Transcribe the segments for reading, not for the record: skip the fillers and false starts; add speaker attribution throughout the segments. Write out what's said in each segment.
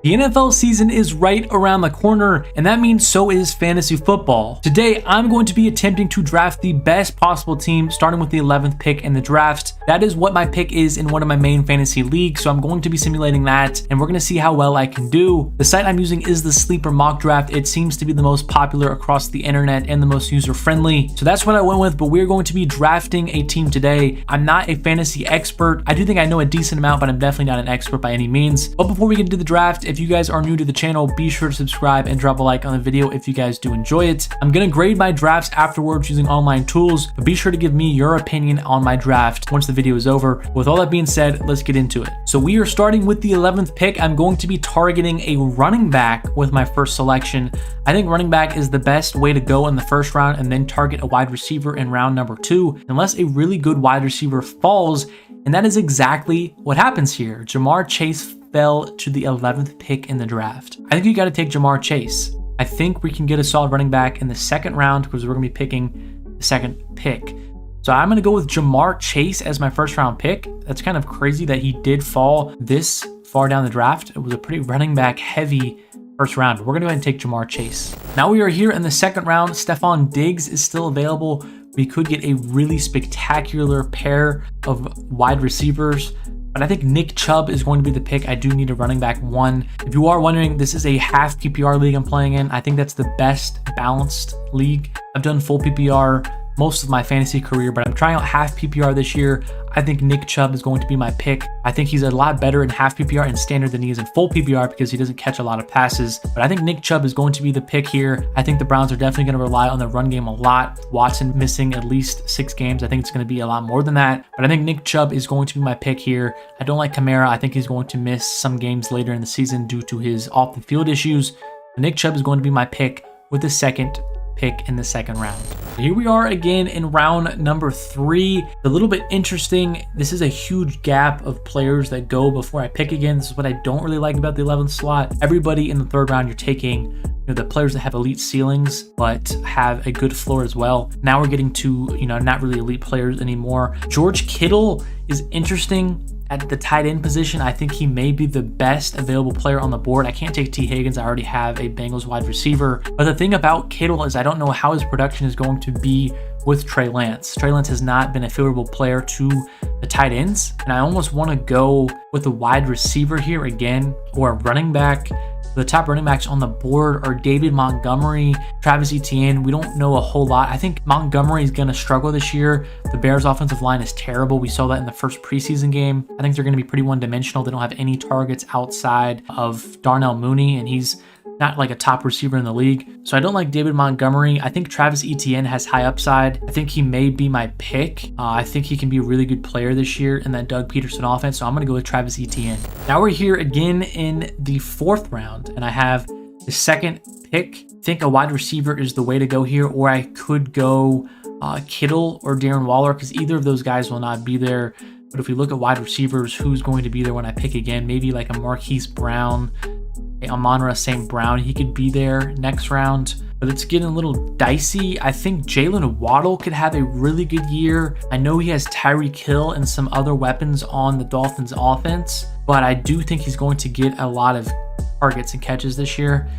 Speaker 1: The NFL season is right around the corner, and that means so is fantasy football. Today, I'm going to be attempting to draft the best possible team, starting with the 11th pick in the draft. That is what my pick is in one of my main fantasy leagues, so I'm going to be simulating that, and we're going to see how well I can do. The site I'm using is the Sleeper Mock Draft. It seems to be the most popular across the internet and the most user-friendly, so that's what I went with, but we're going to be drafting a team today. I'm not a fantasy expert. I do think I know a decent amount, but I'm definitely not an expert by any means. But before we get into the draft, if you guys are new to the channel, be sure to subscribe and drop a like on the video if you guys do enjoy it. I'm gonna grade my drafts afterwards using online tools, but be sure to give me your opinion on my draft once the video is over. With all that being said, let's get into it. So we are starting with the 11th pick. I'm going to be targeting a running back with my first selection. I think running back is the best way to go in the first round, and then target a wide receiver in round number 2, unless a really good wide receiver falls, and that is exactly what happens here. Jamar Chase fell to the 11th pick in the draft. I think you got to take Jamar Chase. I think we can get a solid running back in the second round because we're going to be picking the second pick. So I'm going to go with Jamar Chase as my first round pick. That's kind of crazy that he did fall this far down the draft. It was a pretty running back heavy first round. We're going to go ahead and take Jamar Chase. Now we are here in the second round. Stephon Diggs is still available. We could get a really spectacular pair of wide receivers, but I think Nick Chubb is going to be the pick. I do need a running back one. If you are wondering, this is a half PPR league I'm playing in. I think that's the best balanced league. I've done full PPR most of my fantasy career, but I'm trying out half PPR this year. I think Nick Chubb is going to be my pick. I think he's a lot better in half PPR and standard than he is in full PPR because he doesn't catch a lot of passes. But I think Nick Chubb is going to be the pick here. I think the Browns are definitely going to rely on the run game a lot. Watson missing at least 6 games. I think it's going to be a lot more than that. But I think Nick Chubb is going to be my pick here. I don't like Kamara. I think he's going to miss some games later in the season due to his off the field issues. But Nick Chubb is going to be my pick with the second pick in the second round. Here we are again in round number 3. A little bit interesting. This is a huge gap of players that go before I pick again. This is what I don't really like about the 11th slot. Everybody in the third round, you're taking the players that have elite ceilings but have a good floor as well. Now we're getting to not really elite players anymore. George Kittle is interesting at the tight end position. I think he may be the best available player on the board. I can't take T. Higgins. I already have a Bengals wide receiver. But the thing about Kittle is I don't know how his production is going to be with Trey Lance. Trey Lance has not been a favorable player to the tight ends, and I almost want to go with a wide receiver here again, or a running back. The top running backs on the board are David Montgomery, Travis Etienne. We don't know a whole lot. I think Montgomery is going to struggle this year. The Bears' offensive line is terrible. We saw that in the first preseason game. I think they're going to be pretty one-dimensional. They don't have any targets outside of Darnell Mooney, and he's not like a top receiver in the league. So I don't like David Montgomery. I think Travis Etienne has high upside. I think he may be my pick. I think he can be a really good player this year in that Doug Peterson offense. So I'm going to go with Travis Etienne. Now we're here again in the 4th round, and I have the second pick. I think a wide receiver is the way to go here, or I could go Kittle or Darren Waller, because either of those guys will not be there. But if we look at wide receivers, who's going to be there when I pick again? Maybe like a Marquise Brown, Amon-Ra St. Brown. He could be there next round, but it's getting a little dicey. I think Jalen Waddle could have a really good year. I know he has Tyreek Hill and some other weapons on the Dolphins offense, but I do think he's going to get a lot of targets and catches this year.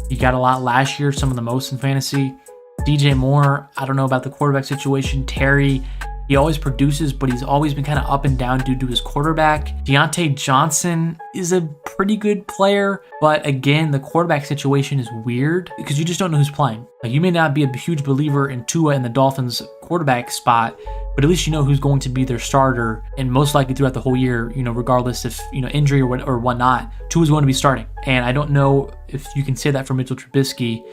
Speaker 1: He got a lot last year, some of the most in fantasy. DJ Moore, I don't know about the quarterback situation. Terry, he always produces, but he's always been kind of up and down due to his quarterback. Deontay Johnson is a pretty good player, but again, the quarterback situation is weird because you just don't know who's playing. Like, you may not be a huge believer in Tua in the Dolphins quarterback spot, but at least you know who's going to be their starter, and most likely throughout the whole year, regardless if injury or whatnot, Tua's going to be starting. And I don't know if you can say that for Mitchell Trubisky.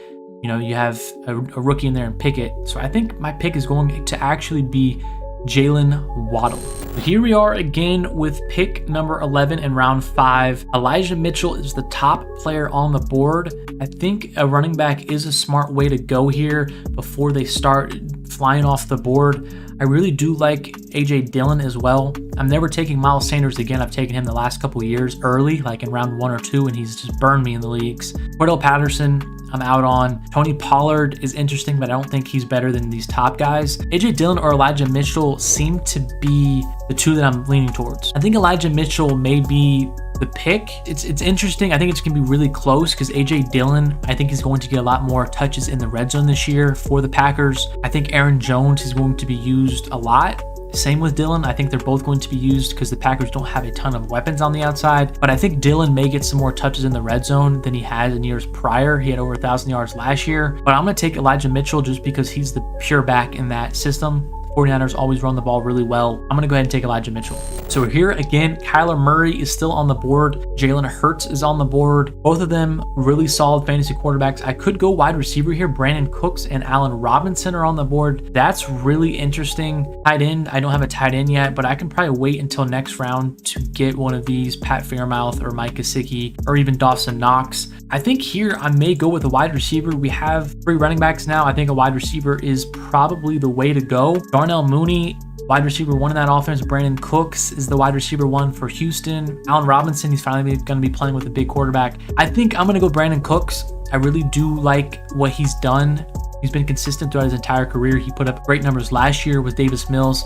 Speaker 1: You have a rookie in there and Pickett. So I think my pick is going to actually be Jalen Waddle. Here we are again with pick number 11 in round 5. Elijah Mitchell is the top player on the board. I think a running back is a smart way to go here before they start flying off the board. I really do like A.J. Dillon as well. I'm never taking Miles Sanders again. I've taken him the last couple of years early, like in round 1 or 2, and he's just burned me in the leagues. Cordell Patterson, I'm out on. Tony Pollard is interesting, but I don't think he's better than these top guys. A.J. Dillon or Elijah Mitchell seem to be the two that I'm leaning towards. I think Elijah Mitchell may be the pick. It's interesting. I think it's going to be really close because A.J. Dillon, I think, is going to get a lot more touches in the red zone this year for the Packers. I think Aaron Jones is going to be used a lot. Same with Dillon. I think they're both going to be used because the Packers don't have a ton of weapons on the outside. But I think Dillon may get some more touches in the red zone than he has in years prior. He had over 1,000 yards last year. But I'm going to take Elijah Mitchell just because he's the pure back in that system. 49ers always run the ball really well. I'm going to go ahead and take Elijah Mitchell. So we're here again. Kyler Murray is still on the board. Jalen Hurts is on the board. Both of them really solid fantasy quarterbacks. I could go wide receiver here. Brandon Cooks and Allen Robinson are on the board. That's really interesting. Tight end, I don't have a tight end yet, but I can probably wait until next round to get one of these, Pat Fairmouth or Mike Gesicki or even Dawson Knox. I think here I may go with a wide receiver. We have 3 running backs now. I think a wide receiver is probably the way to go. Darnell Mooney, wide receiver 1 in that offense. Brandon Cooks is the wide receiver 1 for Houston. Allen Robinson, he's finally going to be playing with a big quarterback. I think I'm going to go Brandon Cooks. I really do like what he's done. He's been consistent throughout his entire career. He put up great numbers last year with Davis Mills.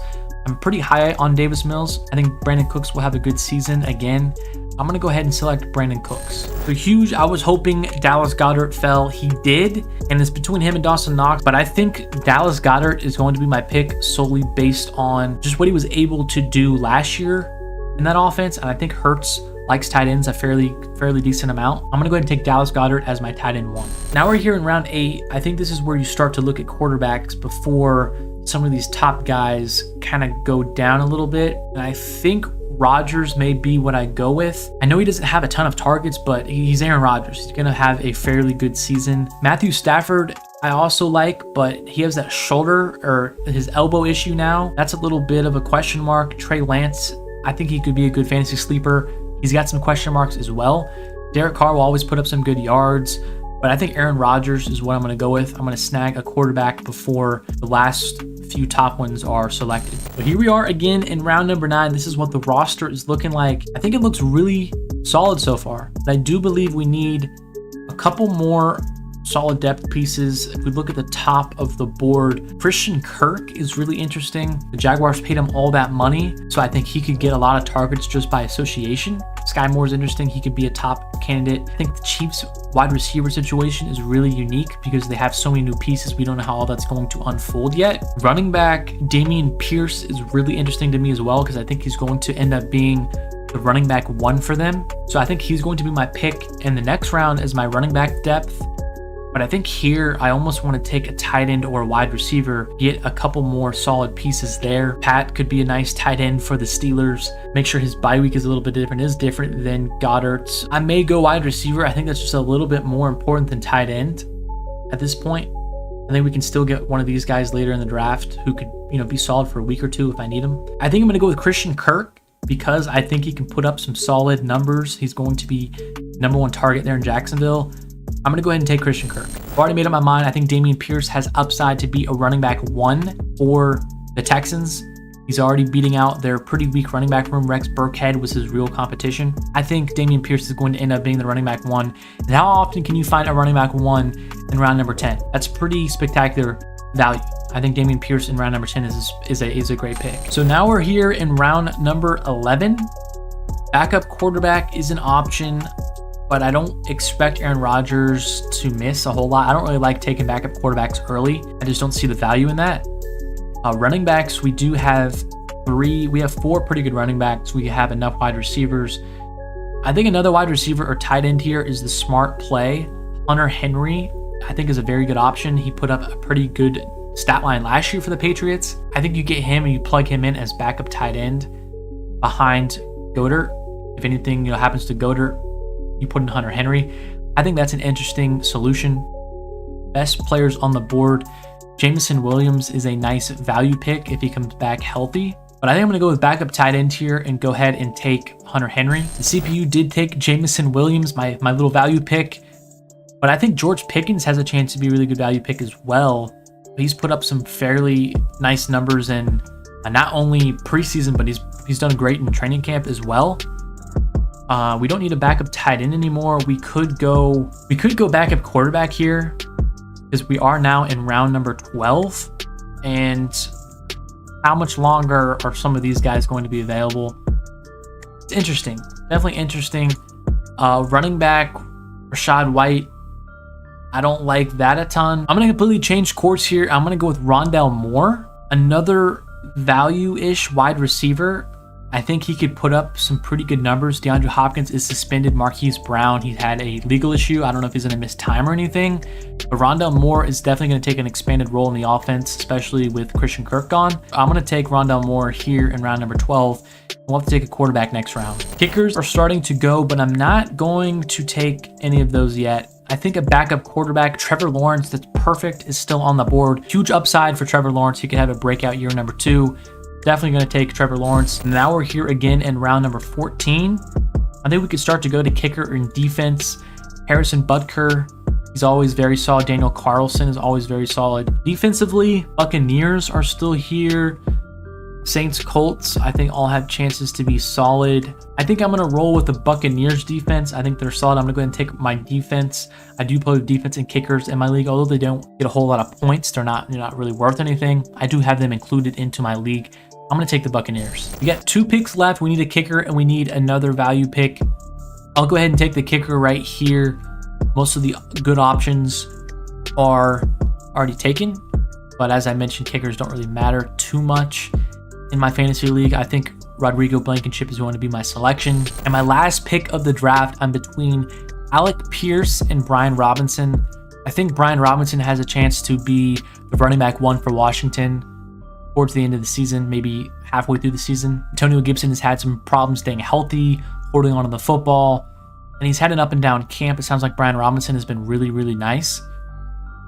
Speaker 1: I'm pretty high on Davis Mills. I think Brandon Cooks will have a good season again. I'm going to go ahead and select Brandon Cooks. So huge, I was hoping Dallas Goedert fell. He did, and it's between him and Dawson Knox, but I think Dallas Goedert is going to be my pick solely based on just what he was able to do last year in that offense, and I think Hurts likes tight ends a fairly decent amount. I'm going to go ahead and take Dallas Goedert as my tight end 1. Now we're here in round 8. I think this is where you start to look at quarterbacks before some of these top guys kind of go down a little bit, and I think Rodgers may be what I go with. I know he doesn't have a ton of targets, but he's Aaron Rodgers. He's going to have a fairly good season. Matthew Stafford, I also like, but he has that shoulder or his elbow issue now. That's a little bit of a question mark. Trey Lance, I think he could be a good fantasy sleeper. He's got some question marks as well. Derek Carr will always put up some good yards, but I think Aaron Rodgers is what I'm going to go with. I'm going to snag a quarterback before the last few top ones are selected. But here we are again in round number 9. This is what the roster is looking like. I think it looks really solid so far. I do believe we need a couple more solid depth pieces. If we look at the top of the board, Christian Kirk is really interesting. The Jaguars paid him all that money, so I think he could get a lot of targets just by association. Sky Moore is interesting. He could be a top candidate. I think the Chiefs wide receiver situation is really unique because they have so many new pieces. We don't know how all that's going to unfold yet. Running back Damien Pierce is really interesting to me as well because I think he's going to end up being the running back 1 for them. So I think he's going to be my pick in the next round as my running back depth. But I think here I almost want to take a tight end or a wide receiver, get a couple more solid pieces there. Pat could be a nice tight end for the Steelers. Make sure his bye week is a little bit different. It is different than Goddard's. I may go wide receiver. I think that's just a little bit more important than tight end at this point. I think we can still get one of these guys later in the draft who could, be solid for a week or 2 if I need him. I think I'm going to go with Christian Kirk because I think he can put up some solid numbers. He's going to be number 1 target there in Jacksonville. I'm going to go ahead and take Christian Kirk. I've already made up my mind. I think Dameon Pierce has upside to be a running back 1 for the Texans. He's already beating out their pretty weak running back room. Rex Burkhead was his real competition. I think Dameon Pierce is going to end up being the running back 1. And how often can you find a running back 1 in round number 10? That's pretty spectacular value. I think Dameon Pierce in round number 10 is a great pick. So now we're here in round number 11. Backup quarterback is an option, but I don't expect Aaron Rodgers to miss a whole lot. I don't really like taking backup quarterbacks early. I just don't see the value in that. Running backs, we do have 3. We have 4 pretty good running backs. We have enough wide receivers. I think another wide receiver or tight end here is the smart play. Hunter Henry, I think, is a very good option. He put up a pretty good stat line last year for the Patriots. I think you get him and you plug him in as backup tight end behind Goedert. If anything happens to Goedert, you put in Hunter Henry. I think that's an interesting solution. Best players on the board. Jameson Williams is a nice value pick if he comes back healthy. But I think I'm going to go with backup tight end here and go ahead and take Hunter Henry. The CPU did take Jameson Williams, my little value pick. But I think George Pickens has a chance to be a really good value pick as well. He's put up some fairly nice numbers in not only preseason, but he's done great in training camp as well. We don't need a backup tight end anymore. We could go backup quarterback here because we are now in round number 12. And how much longer are some of these guys going to be available? It's interesting. Definitely interesting. Running back, Rachaad White. I don't like that a ton. I'm going to completely change course here. I'm going to go with Rondale Moore, another value-ish wide receiver. I think he could put up some pretty good numbers. DeAndre Hopkins is suspended. Marquise Brown, he had a legal issue. I don't know if he's going to miss time or anything. But Rondale Moore is definitely going to take an expanded role in the offense, especially with Christian Kirk gone. I'm going to take Rondale Moore here in round number 12. We'll have to take a quarterback next round. Kickers are starting to go, but I'm not going to take any of those yet. I think a backup quarterback, Trevor Lawrence, that's perfect, is still on the board. Huge upside for Trevor Lawrence. He could have a breakout year number 2. Definitely going to take Trevor Lawrence. Now we're here again in round number 14. I think we could start to go to kicker in defense. Harrison Butker, he's always very solid. Daniel Carlson is always very solid. Defensively, Buccaneers are still here. Saints, Colts, I think all have chances to be solid. I think I'm going to roll with the Buccaneers defense. I think they're solid. I'm going to go ahead and take my defense. I do play with defense and kickers in my league, although they don't get a whole lot of points. They're not really worth anything. I do have them included into my league. I'm going to take the Buccaneers. We got 2 picks left. We need a kicker and we need another value pick. I'll go ahead and take the kicker right here. Most of the good options are already taken, but as I mentioned, kickers don't really matter too much. In my fantasy league, I think Rodrigo Blankenship is going to be my selection. And my last pick of the draft, I'm between Alec Pierce and Brian Robinson. I think Brian Robinson has a chance to be the running back 1 for Washington towards the end of the season, maybe halfway through the season. Antonio Gibson has had some problems staying healthy, holding on to the football, and he's had an up and down camp. It sounds like Brian Robinson has been really, really nice.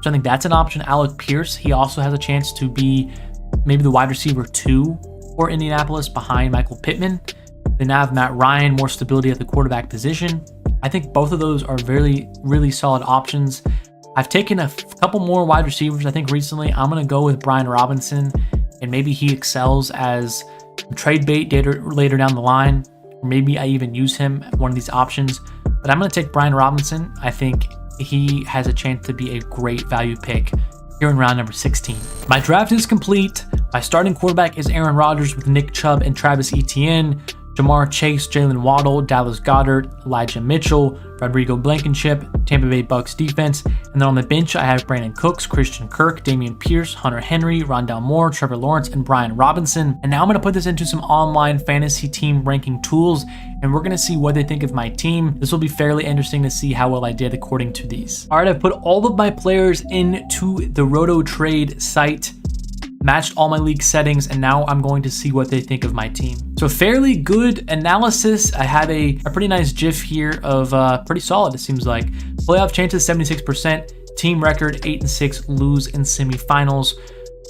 Speaker 1: So I think that's an option. Alec Pierce, he also has a chance to be maybe the wide receiver 2 for Indianapolis behind Michael Pittman. They now have Matt Ryan, more stability at the quarterback position. I think both of those are very, really solid options. I've taken a couple more wide receivers, I think, recently. I'm going to go with Brian Robinson, and maybe he excels as a trade bait later down the line. Or maybe I even use him at one of these options. But I'm going to take Brian Robinson. I think he has a chance to be a great value pick here in round number 16. My draft is complete. My starting quarterback is Aaron Rodgers with Nick Chubb and Travis Etienne, Jamar Chase, Jalen Waddle, Dallas Goedert, Elijah Mitchell, Rodrigo Blankenship, Tampa Bay Bucks defense. And then on the bench, I have Brandon Cooks, Christian Kirk, Damian Pierce, Hunter Henry, Rondale Moore, Trevor Lawrence, and Brian Robinson. And now I'm going to put this into some online fantasy team ranking tools, and we're going to see what they think of my team. This will be fairly interesting to see how well I did according to these. All right, I've put all of my players into the Roto Trade site, matched all my league settings, and now I'm going to see what they think of my team. So fairly good analysis. I have a pretty nice GIF here of pretty solid, it seems like. Playoff chances 76%, team record 8-6, lose in semifinals.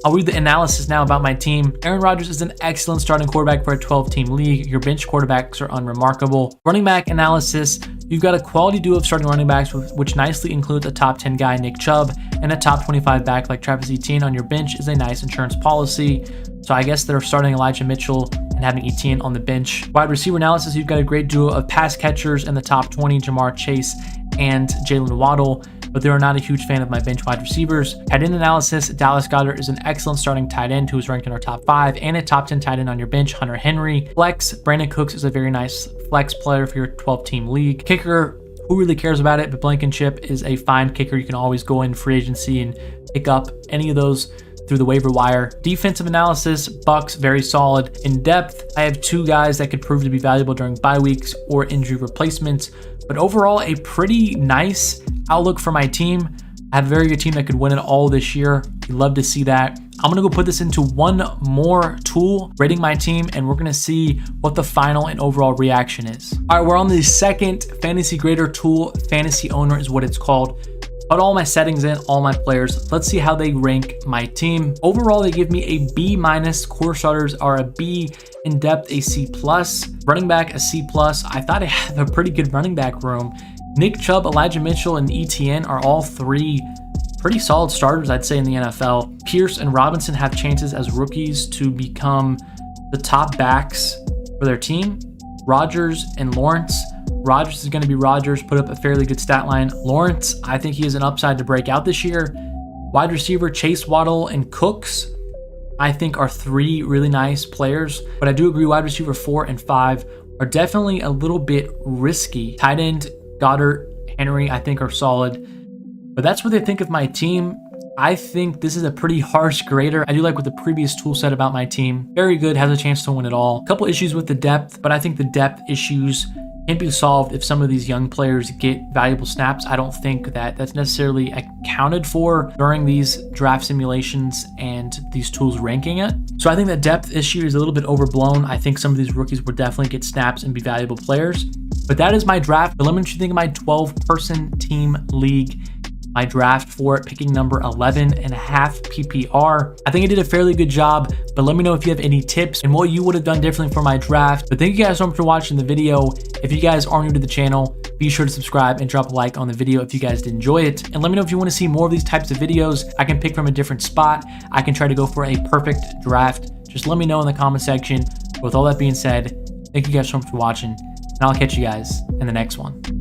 Speaker 1: I'll read the analysis now about my team. Aaron Rodgers is an excellent starting quarterback for a 12-team league. Your bench quarterbacks are unremarkable. Running back analysis, you've got a quality duo of starting running backs, which nicely includes a top 10 guy, Nick Chubb, and a top 25 back like Travis Etienne on your bench is a nice insurance policy. So I guess they're starting Elijah Mitchell and having Etienne on the bench. Wide receiver analysis, you've got a great duo of pass catchers in the top 20, Jamar Chase and Jalen Waddle, but they are not a huge fan of my bench wide receivers. Tight end analysis, Dallas Goedert is an excellent starting tight end who is ranked in our top 5, and a top 10 tight end on your bench, Hunter Henry. Flex, Brandon Cooks is a very nice flex player for your 12-team league. Kicker, who really cares about it, but Blankenship is a fine kicker. You can always go in free agency and pick up any of those through the waiver wire. Defensive analysis, Bucks, very solid. In depth, I have 2 guys that could prove to be valuable during bye weeks or injury replacements, but overall a pretty nice outlook for my team. I have a very good team that could win it all this year. You'd love to see that. I'm going to go put this into one more tool, rating my team, and we're going to see what the final and overall reaction is. All right, we're on the second fantasy grader tool. Fantasy owner is what it's called. Put all my settings in, all my players. Let's see how they rank my team. Overall, they give me a B-. Core starters are a B. In depth, a C+. Running back, a C+. I thought I have a pretty good running back room. Nick Chubb, Elijah Mitchell, and Etienne are all 3 pretty solid starters, I'd say, in the NFL. Pierce and Robinson have chances as rookies to become the top backs for their team. Rodgers and Lawrence. Rodgers is going to be Rodgers, put up a fairly good stat line. Lawrence, I think he has an upside to break out this year. Wide receiver Chase, Waddle, and Cooks, I think, are three really nice players. But I do agree wide receiver 4 and 5 are definitely a little bit risky. Tight end Goddard, Henry, I think, are solid. But that's what they think of my team. I think this is a pretty harsh grader. I do like what the previous tool said about my team. Very good, has a chance to win it all. A couple issues with the depth, but I think the depth issues can be solved if some of these young players get valuable snaps. I don't think that that's necessarily accounted for during these draft simulations and these tools ranking it. So I think that depth issue is a little bit overblown. I think some of these rookies will definitely get snaps and be valuable players. But that is my draft. But let me know what you think of my 12-person team league. My draft for it, picking number 11.5 PPR. I think I did a fairly good job, but let me know if you have any tips and what you would have done differently for my draft. But thank you guys so much for watching the video. If you guys are new to the channel, be sure to subscribe and drop a like on the video if you guys did enjoy it. And let me know if you want to see more of these types of videos. I can pick from a different spot. I can try to go for a perfect draft. Just let me know in the comment section. With all that being said, thank you guys so much for watching, and I'll catch you guys in the next one.